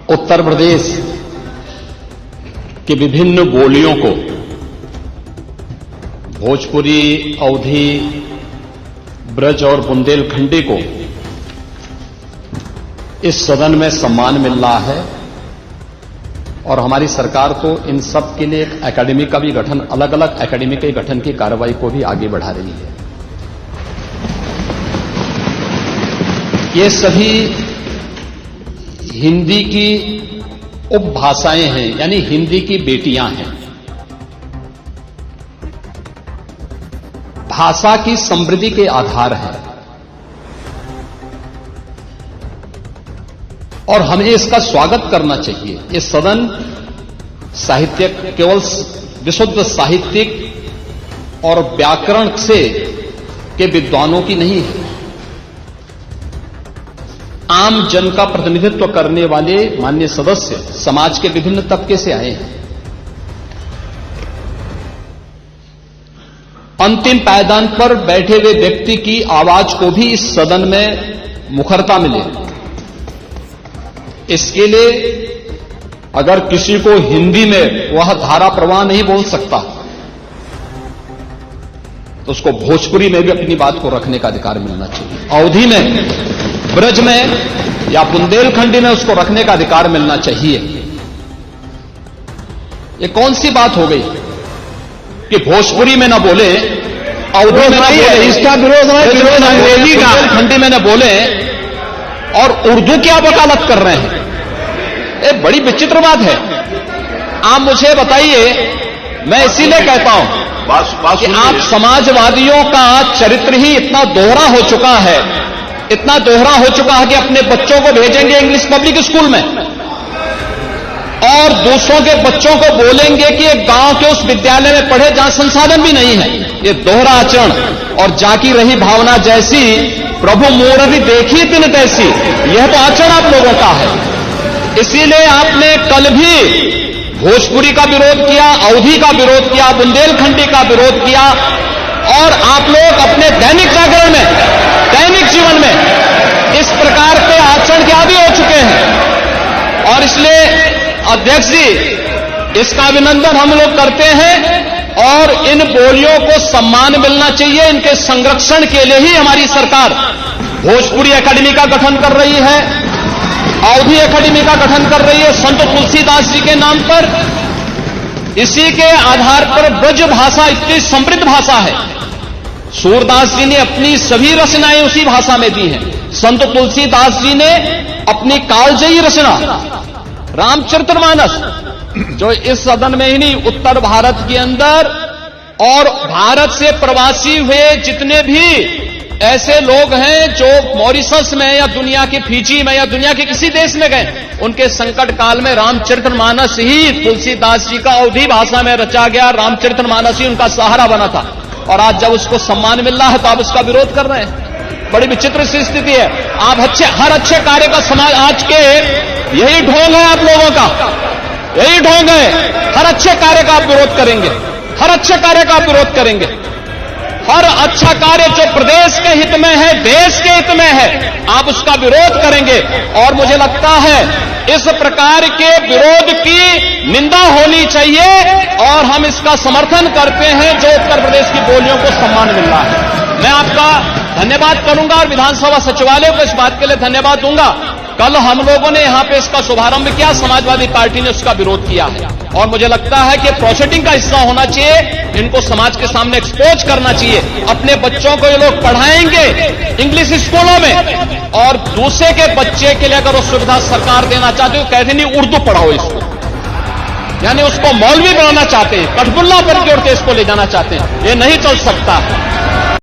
उत्तर प्रदेश की विभिन्न बोलियों को, भोजपुरी, अवधी, ब्रज और बुंदेलखंडी को इस सदन में सम्मान मिल रहा है और हमारी सरकार तो इन सब के लिए एक एकेडमी का भी गठन, अलग अलग एकेडमी के गठन की कार्रवाई को भी आगे बढ़ा रही है। ये सभी हिंदी की उपभाषाएं हैं, यानी हिंदी की बेटियां हैं। भाषा की समृद्धि के आधार है और हमें इसका स्वागत करना चाहिए। ये सदन साहित्य केवल विशुद्ध साहित्यिक और व्याकरण से के विद्वानों की नहीं है, आम जन का प्रतिनिधित्व करने वाले माननीय सदस्य समाज के विभिन्न तबके से आए हैं। अंतिम पायदान पर बैठे हुए व्यक्ति की आवाज को भी इस सदन में मुखरता मिले। इसके लिए अगर किसी को हिंदी में वह धारा प्रवाह नहीं बोल सकता तो उसको भोजपुरी में भी अपनी बात को रखने का अधिकार मिलना चाहिए। अवधी में, ब्रज में या बुंदेलखंडी में उसको रखने का अधिकार मिलना चाहिए। ये कौन सी बात हो गई कि भोजपुरी में न बोले, अवधी में न बोले, इसका विरोध अंग्रेजी का, बुंदेलखंडी में न बोले और उर्दू की आप वकालत कर रहे हैं। ये बड़ी विचित्र बात है। आप मुझे बताइए, मैं इसीलिए कहता हूं कि आप समाजवादियों का चरित्र ही इतना दोहरा हो चुका है, इतना दोहरा हो चुका है कि अपने बच्चों को भेजेंगे इंग्लिश पब्लिक स्कूल में और दूसरों के बच्चों को बोलेंगे कि एक गांव के उस विद्यालय में पढ़े जहां संसाधन भी नहीं है। ये दोहरा आचरण और जाकी रही भावना जैसी प्रभु मूर्ति देखी तिन तैसी, यह तो आचरण आप लोगों का है। इसीलिए आपने कल भी भोजपुरी का विरोध किया, अवधी का विरोध किया, बुंदेलखंडी का विरोध किया और आप लोग अपने दैनिक जागरण में, दैनिक जीवन में इस प्रकार के आचरण के आदी हो चुके हैं। और इसलिए अध्यक्ष जी, इसका अभिनंदन हम लोग करते हैं और इन बोलियों को सम्मान मिलना चाहिए। इनके संरक्षण के लिए ही हमारी सरकार भोजपुरी एकेडमी का गठन कर रही है, अवधी एकेडमी का गठन कर रही है संत तुलसीदास जी के नाम पर। इसी के आधार पर ब्रज भाषा इतनी समृद्ध भाषा है। सूरदास जी ने अपनी सभी रचनाएं उसी भाषा में दी हैं। संत तुलसीदास जी ने अपनी कालजयी रचना रामचरितमानस, जो इस सदन में ही नहीं, उत्तर भारत के अंदर और भारत से प्रवासी हुए जितने भी ऐसे लोग हैं जो मॉरिशस में या दुनिया के फिजी में या दुनिया के किसी देश में गए, उनके संकट काल में रामचरितमानस ही तुलसीदास जी का अवधी भाषा में रचा गया रामचरितमानस ही उनका सहारा बना था। और आज जब उसको सम्मान मिल रहा है तो आप उसका विरोध कर रहे हैं। बड़ी विचित्र सी स्थिति है। आप हर अच्छे कार्य का समाज, आज के यही ढोंग है आप लोगों का, यही ढोंग है। हर अच्छे कार्य का आप विरोध करेंगे, हर अच्छे कार्य का आप विरोध करेंगे। हर अच्छा कार्य जो प्रदेश के हित में है, देश के हित में है, आप उसका विरोध करेंगे। और मुझे लगता है इस प्रकार के विरोध की निंदा होनी चाहिए और हम इसका समर्थन करते हैं जो उत्तर प्रदेश की बोलियों को सम्मान मिल रहा है। मैं आपका धन्यवाद करूंगा और विधानसभा सचिवालय को इस बात के लिए धन्यवाद दूंगा। कल हम लोगों ने यहां पे इसका शुभारंभ किया, समाजवादी पार्टी ने उसका विरोध किया है और मुझे लगता है कि प्रोसीडिंग का हिस्सा होना चाहिए। इनको समाज के सामने एक्सपोज करना चाहिए। अपने बच्चों को ये लोग पढ़ाएंगे इंग्लिश स्कूलों में और दूसरे के बच्चे के लिए अगर वो सुविधा सरकार देना चाहते हो, कहते नहीं उर्दू पढ़ाओ इसको, यानी उसको मौलवी बनाना चाहते हैं, कठपुल्ला पर की ओर इसको ले जाना चाहते हैं। ये नहीं चल सकता।